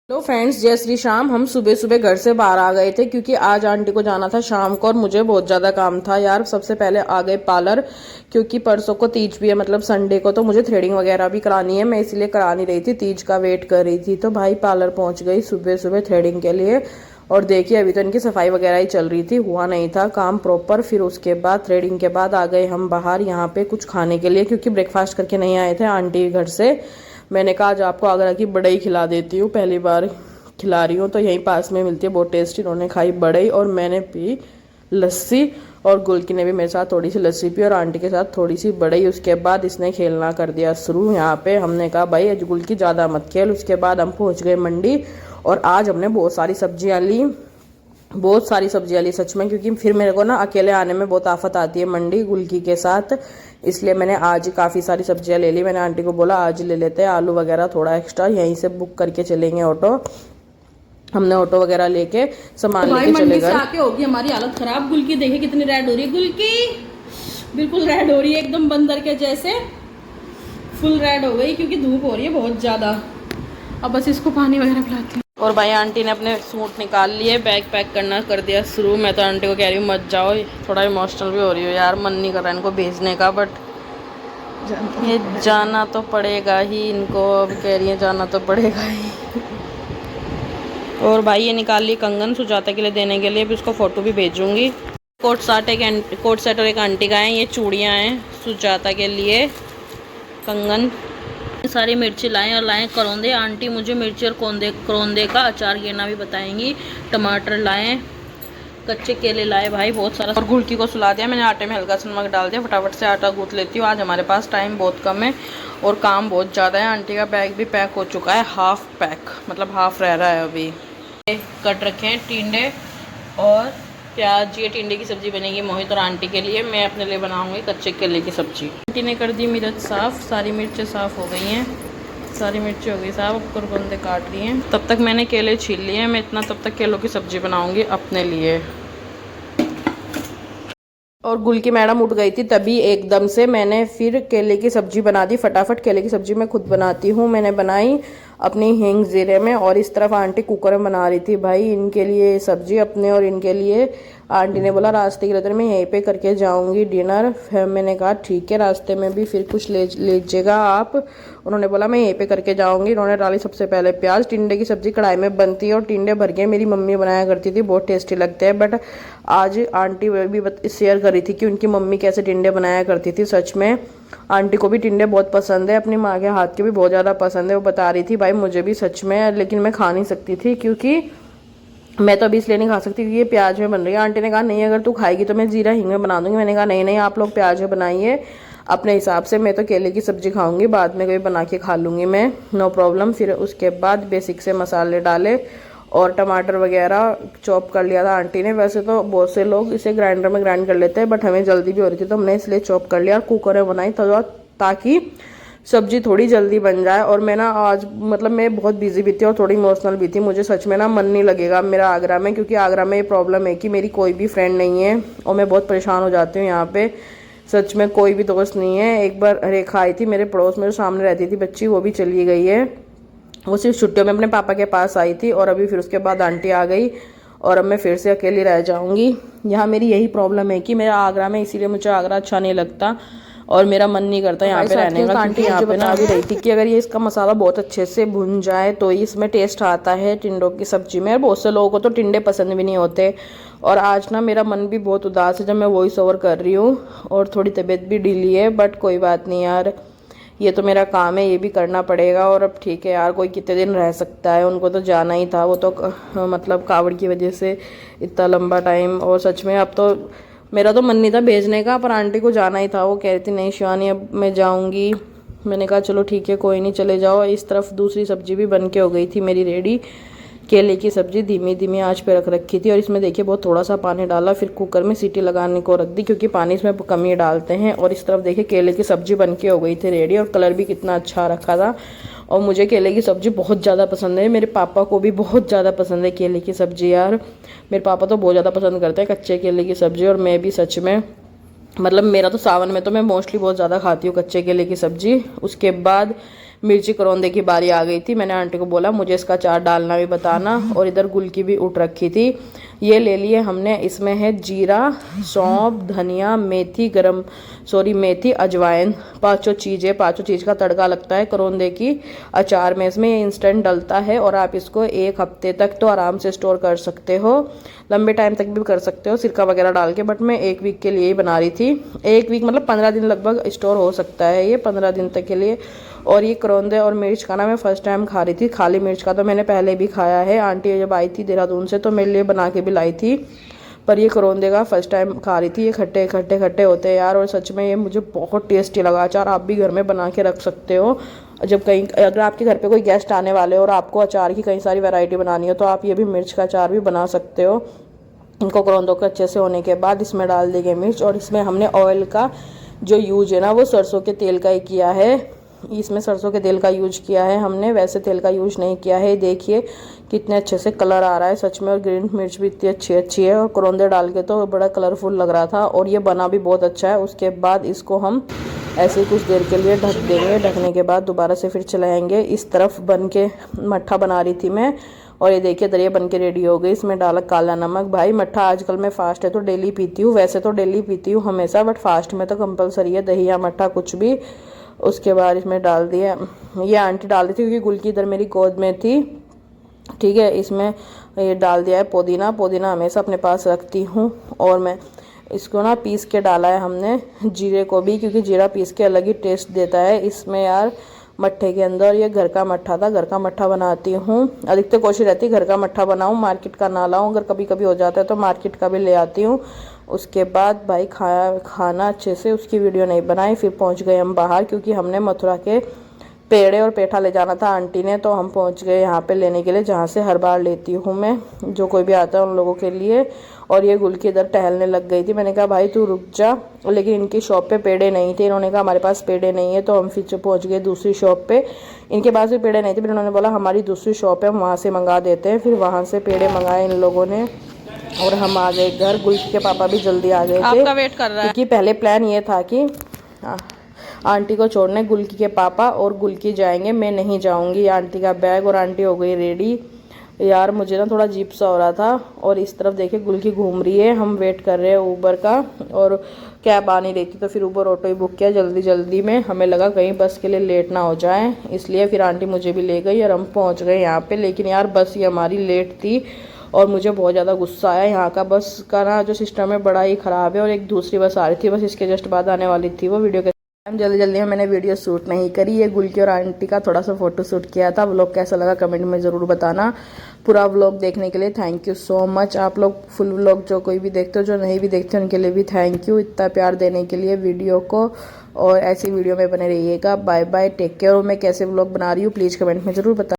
Hello friends, जय श्री श्याम। हम सुबह सुबह घर से बाहर आ गए थे क्योंकि आज आंटी को जाना था शाम को और मुझे बहुत ज़्यादा काम था यार। सबसे पहले आ गए पार्लर क्योंकि परसों को तीज भी है, मतलब संडे को, तो मुझे थ्रेडिंग वगैरह भी करानी है। मैं इसलिए करा नहीं रही थी, तीज का वेट कर रही थी। तो भाई पार्लर पहुंच गई सुबह सुबह थ्रेडिंग के लिए। और देखिए अभी तो इनकी सफाई वगैरह ही चल रही थी, हुआ नहीं था काम प्रॉपर। फिर उसके बाद थ्रेडिंग के बाद आ गए हम बाहर यहाँ पे कुछ खाने के लिए क्योंकि ब्रेकफास्ट करके नहीं आए थे आंटी घर से। मैंने कहा आज आपको आगरा की बड़ई खिला देती हूँ, पहली बार खिला रही हूँ। तो यहीं पास में मिलती है, बहुत टेस्टी। उन्होंने खाई बड़ई और मैंने पी लस्सी, और गुलकी ने भी मेरे साथ थोड़ी सी लस्सी पी और आंटी के साथ थोड़ी सी बड़ई। उसके बाद इसने खेलना कर दिया शुरू यहाँ पे। हमने कहा भाई आज गुलकी ज़्यादा मत खेल। उसके बाद हम पहुँच गए मंडी और आज हमने बहुत सारी सब्जियाँ ली, बहुत सारी सब्जियाँ ली सच में, क्योंकि फिर मेरे को ना अकेले आने में बहुत आफत आती है मंडी गुलकी के साथ। इसलिए मैंने आज ही काफ़ी सारी सब्जियाँ ले ली। मैंने आंटी को बोला आज ले लेते हैं, आलू वगैरह थोड़ा एक्स्ट्रा, यहीं से बुक करके चलेंगे ऑटो। हमने ऑटो वगैरह लेके सामान लेके चले गए। आके होगी हमारी हालत खराब। गुलकी देखे कितनी रेड हो रही है, गुलकी बिल्कुल रेड हो रही है, एकदम बंदर के जैसे फुल रेड हो गई क्योंकि धूप हो रही है बहुत ज्यादा। अब बस इसको पानी वगैरह पिलाती हूँ। और भाई आंटी ने अपने सूट निकाल लिए, बैग पैक करना कर दिया शुरू। मैं तो आंटी को कह रही हूँ मत जाओ, थोड़ा इमोशनल भी हो रही हो यार, मन नहीं कर रहा इनको भेजने का, बट ये जाना तो पड़ेगा ही इनको। अब कह रही है जाना तो पड़ेगा ही। और भाई ये निकाल ली कंगन सुजाता के लिए देने के लिए, अभी उसको फ़ोटो भी भेजूंगी। कोट सेट और एक आंटी का है, ये चूड़ियाँ हैं सुजाता के लिए, कंगन। सारी मिर्ची लाएं और लाएं करौंदे। आंटी मुझे मिर्ची और करौंदे का अचार गिरना भी बताएंगी। टमाटर लाएं, कच्चे केले लाए भाई बहुत सारा। और गुलकी को सुला दिया मैंने, आटे में हल्का सा नमक डाल दिया, फटाफट से आटा गूंथ लेती हूँ। आज हमारे पास टाइम बहुत कम है और काम बहुत ज़्यादा है। आंटी का बैग भी पैक हो चुका है, हाफ पैक, मतलब हाफ रह रहा है अभी। कट रखे हैं टिंडे और प्याज। ये टिंडे की सब्ज़ी बनेगी मोहित और आंटी के लिए, मैं अपने लिए बनाऊंगी कच्चे केले की सब्ज़ी। आंटी ने कर दी मिर्च साफ़, सारी मिर्चें साफ़ हो गई हैं, सारी मिर्ची हो गई साफ। अब कुरकुंदे काट लिए हैं, तब तक मैंने केले छील लिए हैं। मैं इतना तब तक केलों की सब्ज़ी बनाऊंगी अपने लिए। और गुलकी मैडम उठ गई थी तभी एकदम से मैंने फिर केले की सब्ज़ी बना दी फटाफट। केले की सब्ज़ी मैं खुद बनाती हूँ, मैंने बनाई अपनी हींग ज़ीरे में। और इस तरफ आंटी कुकर में बना रही थी भाई इनके लिए सब्ज़ी, अपने और इनके लिए। आंटी ने बोला रास्ते के लिए मैं यहीं पे करके जाऊंगी डिनर। फिर मैंने कहा ठीक है, रास्ते में भी फिर कुछ ले लीजिएगा आप। उन्होंने बोला मैं यहीं पे करके जाऊंगी। उन्होंने डाली सबसे पहले प्याज। टिंडे की सब्ज़ी कढ़ाई में बनती है और टिंडे भर के मेरी मम्मी बनाया करती थी, बहुत टेस्टी लगते हैं। बट आज आंटी भी शेयर कर रही थी कि उनकी मम्मी कैसे टिंडे बनाया करती थी। सच में आंटी को भी टिंडे बहुत पसंद है, अपनी माँ के हाथ के भी बहुत ज़्यादा पसंद है। वो बता रही थी भाई मुझे भी सच में, लेकिन मैं खा नहीं सकती थी क्योंकि मैं तो अभी इसलिए नहीं खा सकती क्योंकि ये प्याज में बन रही है। आंटी ने कहा नहीं अगर तू खाएगी तो मैं जीरा हींग में बना दूंगी। मैंने कहा नहीं नहीं, आप लोग प्याज में बनाइए अपने हिसाब से, मैं तो केले की सब्ज़ी खाऊंगी, बाद में कभी बना के खा लूँगी मैं, नो प्रॉब्लम। फिर उसके बाद बेसिक से मसाले डाले और टमाटर वगैरह चॉप कर लिया था आंटी ने। वैसे तो बहुत से लोग इसे ग्राइंडर में ग्राइंड कर लेते हैं, बट हमें जल्दी भी हो रही थी तो हमने इसलिए चॉप कर लिया और कुकर में बनाई ताकि सब्जी थोड़ी जल्दी बन जाए। और मैं ना आज मतलब मैं बहुत बिजी भी थी और थोड़ी इमोशनल भी थी। मुझे सच में ना मन नहीं लगेगा मेरा आगरा में, क्योंकि आगरा में ये प्रॉब्लम है कि मेरी कोई भी फ्रेंड नहीं है और मैं बहुत परेशान हो जाती हूँ यहाँ पे। सच में कोई भी दोस्त नहीं है। एक बार रेखा आई थी मेरे पड़ोस में, सामने रहती थी बच्ची, वो भी चली गई है। वो सिर्फ छुट्टियों में अपने पापा के पास आई थी और अभी फिर उसके बाद आंटी आ गई और अब मैं फिर से अकेली रह जाऊँगी। यहाँ मेरी यही प्रॉब्लम है कि मेरा आगरा में, इसीलिए मुझे आगरा अच्छा नहीं लगता और मेरा मन नहीं करता यहाँ पे रहने का। आंटी यहाँ पे ना भी रही थी कि अगर ये इसका मसाला बहुत अच्छे से भुन जाए तो इसमें टेस्ट आता है टिंडों की सब्जी में। बहुत से लोगों को तो टिंडे पसंद भी नहीं होते। और आज ना मेरा मन भी बहुत उदास है जब मैं वॉइस ओवर कर रही हूँ और थोड़ी तबीयत भी ढीली है, बट कोई बात नहीं यार, ये तो मेरा काम है, ये भी करना पड़ेगा। और अब ठीक है यार, कोई कितने दिन रह सकता है, उनको तो जाना ही था। वो तो मतलब कावड़ की वजह से इतना लंबा टाइम। और सच में अब तो मेरा तो मन नहीं था भेजने का, पर आंटी को जाना ही था। वो कह रही थी नहीं शिवानी अब मैं जाऊंगी। मैंने कहा चलो ठीक है कोई नहीं, चले जाओ। इस तरफ दूसरी सब्जी भी बन के हो गई थी मेरी रेडी, केले की सब्जी धीमी धीमी आंच पे रख रखी थी। और इसमें देखिए बहुत थोड़ा सा पानी डाला, फिर कुकर में सीटी लगाने को रख दी क्योंकि पानी इसमें कम ही डालते हैं। और इस तरफ देखिए केले की सब्जी बन के हो गई थी रेडी और कलर भी कितना अच्छा रखा था। और मुझे केले की सब्ज़ी बहुत ज़्यादा पसंद है, मेरे पापा को भी बहुत ज़्यादा पसंद है केले की सब्ज़ी यार। मेरे पापा तो बहुत ज़्यादा पसंद करते हैं कच्चे केले की सब्ज़ी, और मैं भी सच में, मतलब मेरा तो सावन में तो मैं मोस्टली बहुत ज़्यादा खाती हूँ कच्चे केले की सब्ज़ी। उसके बाद मिर्ची करौंदे की बारी आ गई थी। मैंने आंटी को बोला मुझे इसका अचार डालना भी बताना, और इधर गुलकी भी उठ रखी थी। ये ले लिए हमने, इसमें है जीरा, सौंफ, धनिया, मेथी, अजवाइन, पांचों चीज़ का तड़का लगता है करौंदे की अचार में। इसमें ये इंस्टेंट डलता है और आप इसको 1 हफ्ते तक तो आराम से स्टोर कर सकते हो, लंबे टाइम तक भी कर सकते हो सिरका वगैरह डाल के। बट मैं 1 वीक के लिए ही बना रही थी। 1 वीक मतलब 15 दिन लगभग स्टोर हो सकता है ये, 15 दिन तक के लिए। और ये करौंदे और मिर्च का ना मैं फर्स्ट टाइम खा रही थी। खाली मिर्च का तो मैंने पहले भी खाया है, आंटी जब आई थी देहरादून से तो मेरे लिए बना के भी लाई थी, पर ये करौंदे का फर्स्ट टाइम खा रही थी। ये खट्टे खट्टे होते हैं यार, और सच में ये मुझे बहुत टेस्टी लगा अचार। आप भी घर में बना के रख सकते हो। जब कहीं अगर आपके घर पे कोई गेस्ट आने वाले हो और आपको अचार की कई सारी वैरायटी बनानी हो तो आप ये भी मिर्च का अचार भी बना सकते हो। इनको करौंदों के अच्छे से होने के बाद इसमें डाल देंगे मिर्च, और इसमें हमने ऑयल का जो यूज है ना वो सरसों के तेल का ही किया है। इसमें सरसों के तेल का यूज किया है हमने, वैसे तेल का यूज नहीं किया है। देखिए कितने अच्छे से कलर आ रहा है सच में, और ग्रीन मिर्च भी इतनी अच्छी है, और करौंदे डाल के तो बड़ा कलरफुल लग रहा था, और ये बना भी बहुत अच्छा है। उसके बाद इसको हम ऐसे ही कुछ देर के लिए ढक देंगे। ढकने के बाद दोबारा से फिर चलाएंगे। इस तरफ बन के मट्ठा बना रही थी मैं, और ये देखिए दरिया बन के रेडी हो गई। इसमें डाला काला नमक। भाई मट्ठा आजकल मैं फास्ट है तो डेली पीती हूँ, वैसे तो डेली पीती हूँ हमेशा, बट फास्ट में तो कंपलसरी है दही या मट्ठा कुछ भी। उसके बाद इसमें डाल दिया, ये आंटी डाल दी थी क्योंकि गुलकी इधर मेरी गोद में थी, ठीक है। इसमें ये डाल दिया है पुदीना हमेशा अपने पास रखती हूँ। और मैं इसको ना पीस के डाला है हमने जीरे को भी, क्योंकि जीरा पीस के अलग ही टेस्ट देता है इसमें यार मट्ठे के अंदर। ये घर का मट्ठा था, घर का मट्ठा बनाती हूँ। अधिकतर कोशिश रहती है घर का मट्ठा बनाऊँ, मार्केट का ना लाऊँ। अगर कभी कभी हो जाता है तो मार्केट का भी ले आती हूँ। उसके बाद भाई खाना अच्छे से, उसकी वीडियो नहीं बनाई। फिर पहुँच गए हम बाहर, क्योंकि हमने मथुरा के पेड़े और पेठा ले जाना था आंटी ने, तो हम पहुंच गए यहाँ पे लेने के लिए, जहाँ से हर बार लेती हूँ मैं, जो कोई भी आता है उन लोगों के लिए। और ये गुलकी इधर टहलने लग गई थी। मैंने कहा भाई तू रुक जा, लेकिन इनकी शॉप पे पेड़े नहीं थे। इन्होंने कहा हमारे पास पेड़े नहीं है, तो हम फिर पहुँच गए दूसरी शॉप पे। इनके पास भी पेड़े नहीं थे, फिर उन्होंने बोला हमारी दूसरी शॉप है, हम वहाँ से मंगा देते हैं। फिर वहाँ से पेड़े मंगाए इन लोगों ने, और हम आ गए घर। गुलकी के पापा भी जल्दी आ गए थे, आपका वेट कर रहा है। क्योंकि पहले प्लान ये था कि आंटी को छोड़ने गुलकी के पापा और गुलकी जाएंगे, मैं नहीं जाऊंगी। आंटी का बैग और आंटी हो गई रेडी। यार मुझे ना थोड़ा अजीब सा हो रहा था। और इस तरफ देखिए गुलकी घूम रही है, हम वेट कर रहे हैं ऊबर का, और कैब आ नहीं रही थी तो फिर ऊबर ऑटो ही बुक किया जल्दी में। हमें लगा कहीं बस के लिए लेट ना हो जाए, इसलिए फिर आंटी मुझे भी ले गई और हम पहुंच गए यहाँ पे। लेकिन यार बस ये हमारी लेट थी, और मुझे बहुत ज़्यादा गुस्सा आया। यहाँ का बस का ना जो सिस्टम है बड़ा ही ख़राब है। और एक दूसरी बस आ रही थी, बस इसके जस्ट बाद आने वाली थी वो वीडियो के जल्दी में मैंने वीडियो शूट नहीं करी। ये गुलकी और आंटी का थोड़ा सा फोटो शूट किया था। व्लॉग कैसा लगा कमेंट में ज़रूर बताना। पूरा व्लॉग देखने के लिए थैंक यू सो मच। आप लोग फुल व्लॉग जो कोई भी देखते हो, जो नहीं भी देखते उनके लिए भी थैंक यू, इतना प्यार देने के लिए वीडियो को। और ऐसी वीडियो में बने रहिएगा। Bye bye, take care. और मैं कैसे व्लॉग बना रही हूँ प्लीज़ कमेंट में ज़रूर बताना।